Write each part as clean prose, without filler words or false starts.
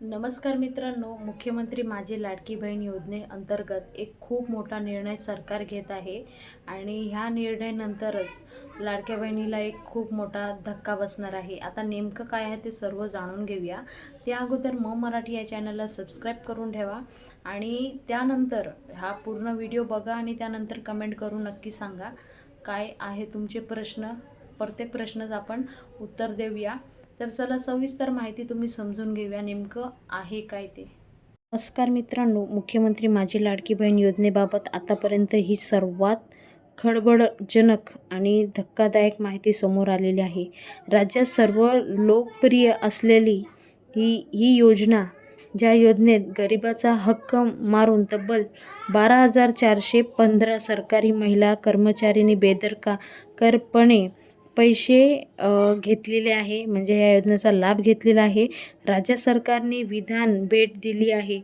नमस्कार मित्रांनो, मुख्यमंत्री माझी लाडकी बहीण योजनेअंतर्गत एक खूप मोठा निर्णय सरकार घेत आहे आणि ह्या निर्णयानंतरच लाडक्या बहिणीला एक खूप मोठा धक्का बसणार आहे। आता नेमकं काय आहे ते सर्व जाणून घेऊया। त्या अगोदर मराठी या चॅनलला सबस्क्राईब करून ठेवा आणि त्यानंतर हा पूर्ण व्हिडिओ बघा आणि त्यानंतर कमेंट करून नक्की सांगा काय आहे तुमचे प्रश्न। प्रत्येक प्रश्नाचं आपण उत्तर देऊया। तर चला सविस्तर माहिती तुम्ही समजून घेऊया नेमकं आहे काय ते। नमस्कार मित्रांनो, मुख्यमंत्री माझी लाडकी बहीण योजनेबाबत आतापर्यंत ही सर्वात खळबळजनक आणि धक्कादायक माहिती समोर आलेली आहे। राज्यात सर्व लोकप्रिय असलेली ही योजना, ज्या योजनेत गरिबाचा हक्क मारून तब्बल 12,415 सरकारी महिला कर्मचाऱ्यांनी बेदरकारपणे पैसे घेतलेले आहे, म्हणजे या योजनेचा लाभ घेतलेला आहे। राज्य सरकारने विधान भेट दिली आहे।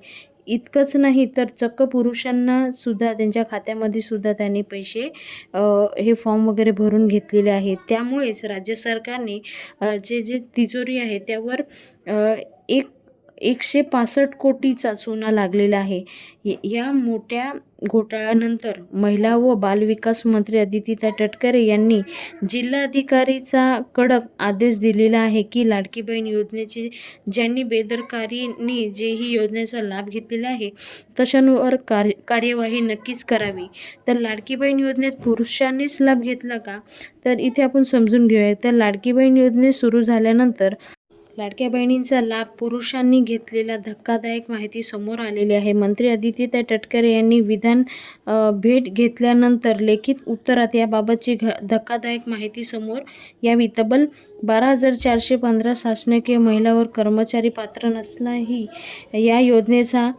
इतकंच नाही तर चक्क पुरुषांना सुद्धा त्यांच्या खात्यामध्ये सुद्धा त्यांनी पैसे हे फॉर्म वगैरे भरून घेतलेले आहेत। त्यामुळेच राज्य सरकारने जे तिजोरी आहे त्यावर 165 कोटीचा चुना लागलेला आहे। या मोठ्या घोटाळ्यानंतर महिला व बालविकास मंत्री अदिती तटकरे यांनी जिल्हाधिकारीचा कडक आदेश दिलेला आहे की लाडकी बहीण योजनेचे ज्यांनी बेदरकारीने ही योजनेचा लाभ घेतलेला आहे तशांवर कार्यवाही नक्कीच करावी। तर लाडकी बहीण योजनेत पुरुषांनीच लाभ घेतला का, तर इथे आपण समजून घेऊया। तर लाडकी बहीण योजने सुरू झाल्यानंतर लाडक्या बहिणींचा लाभ पुरुषांनी घेतलेला धक्कादायक माहिती समोर आलेली आहे। मंत्री अदिती तटकरे यांनी विधान भेट घेतल्यानंतर लिखित उत्तरात याबाबतची धक्कादायक माहिती समोर यावी। तब्बल 12,415 शासकीय महिला व कर्मचारी पात्र नसल्याही या योजनेचा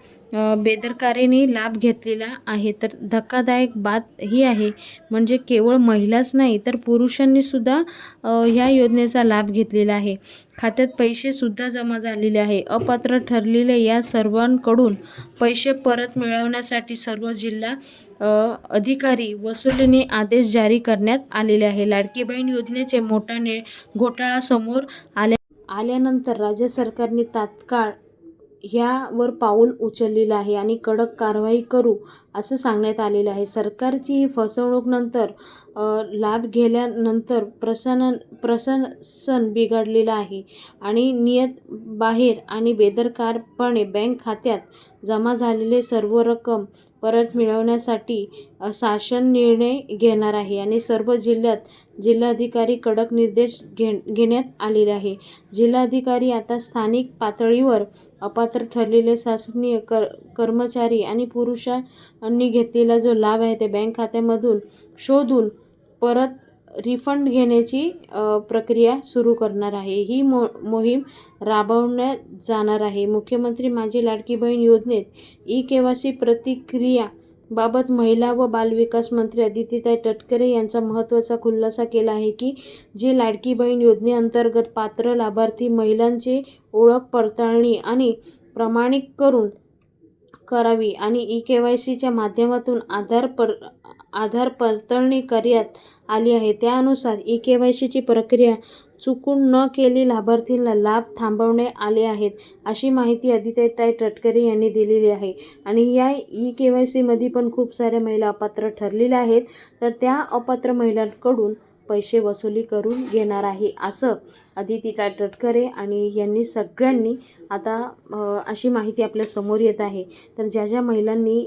बेदरकारीने लाभ घेतलेला आहे। तर धक्कादायक बात ही आहे, म्हणजे केवळ महिलाच नाही तर पुरुषांनी सुद्धा ह्या योजनेचा लाभ घेतलेला आहे। खात्यात पैसे सुद्धा जमा झालेले आहे। अपात्र ठरलेले या सर्वांकडून पैसे परत मिळवण्यासाठी सर्व जिल्हा अधिकारी वसुलीने आदेश जारी करण्यात आलेले आहे। लाडकी बहीण योजनेचे मोठा घोटाळा समोर आल्यानंतर राज्य सरकारने तात्काळ ह्यावर पाऊल उचललेलं आहे आणि कडक कारवाई करू असं सांगण्यात आलेलं आहे। सरकारची ही फसवणूक नंतर लाभ घेतल्यानंतर प्रशासन बिघडलेलं आहे आणि नियत बाहेर आणि बेदरकारपणे बँक खात्यात जमा झालेले सर्व रक्कम परत मिळवण्यासाठी शासन निर्णय घेणार आहे आणि सर्व जिल्ह्यात जिल्हाधिकारी कडक निर्देश घेण्यात आलेले आहे। जिल्हाधिकारी आता स्थानिक पातळीवर अपात्र ठरलेले शासकीय कर्मचारी आणि पुरुषांनी घेतलेला जो लाभ आहे ते बँक खात्यामधून शोधून परत रिफंड घेण्याची प्रक्रिया सुरू करणार आहे। ही मोहीम राबवण्यात जाणार आहे। मुख्यमंत्री माझी लाडकी बहीण योजनेत ई-केवायसी प्रक्रिया बाबत महिला व बालविकास मंत्री अदिती तटकरे यांचा महत्त्वाचा खुलासा केला आहे की जे लाडकी बहीण योजनेअंतर्गत पात्र लाभार्थी महिलांचे ओळख पडताळणी आणि प्रमाणीकरण करावी आणि ई-केवायसीच्या माध्यमातून आधार पडताळणी करण्यात आली आहे। त्यानुसार ई-केवायसीची प्रक्रिया चुकून न केली लाभार्थींना लाभ थांबवण्यात आले आहेत, अशी माहिती अदिती तटकरे यांनी दिलेली आहे। आणि या ई-केवायसीमध्ये पण खूप साऱ्या महिला अपात्र ठरलेल्या आहेत, तर त्या अपात्र महिलांकडून पैसे वसुली करून घेणार आहे असं अदिती तटकरे आणि यांनी सगळ्यांनी आता अशी माहिती आपल्या समोर येत आहे। तर ज्या महिलांनी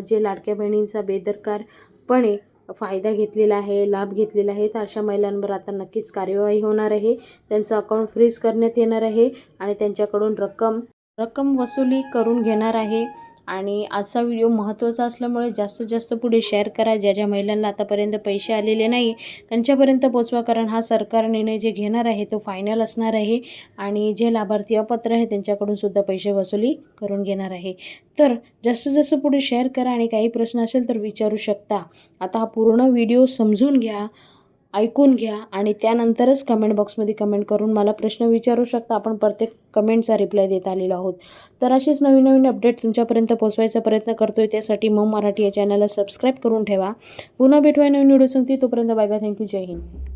जे लाडक्या बहिणींचा बेदरकारपणे फायदा घेतलेला आहे, लाभ घेतलेला आहे, तर अशा महिलांवर आता नक्कीच कार्यवाही होणार आहे। त्यांचं अकाउंट फ्रीज करण्यात येणार आहे आणि त्यांच्याकडून रक्कम वसुली करून घेणार आहे। आणि आजचा व्हिडिओ महत्त्वाचा असल्यामुळे जास्तीत जास्त पुढे शेअर करा। ज्या महिलांना आतापर्यंत पैसे आलेले नाही त्यांच्यापर्यंत पोचवा, कारण हा सरकार निर्णय जे घेणार आहे तो फायनल असणार आहे आणि जे लाभार्थी अपात्र आहे त्यांच्याकडून सुद्धा पैसे वसुली करून घेणार आहे। तर जास्तीत जास्त पुढे शेअर करा आणि काही प्रश्न असेल तर विचारू शकता। आता हा पूर्ण व्हिडिओ समजून घ्या, ऐकून घ्या आणि त्यानंतरच कमेंट बॉक्समध्ये कमेंट करून मला प्रश्न विचारू शकता। आपण प्रत्येक कमेंटचा रिप्लाय देत आलेलो आहोत। तर असेच नवीन अपडेट तुमच्यापर्यंत पोहोचवायचा प्रयत्न करतोय, त्यासाठी मराठी या चॅनलला सबस्क्राईब करून ठेवा। पुन्हा भेटूया नवीन व्हिडिओ संगती, तोपर्यंत बाय बाय, थँक्यू, जय हिंद।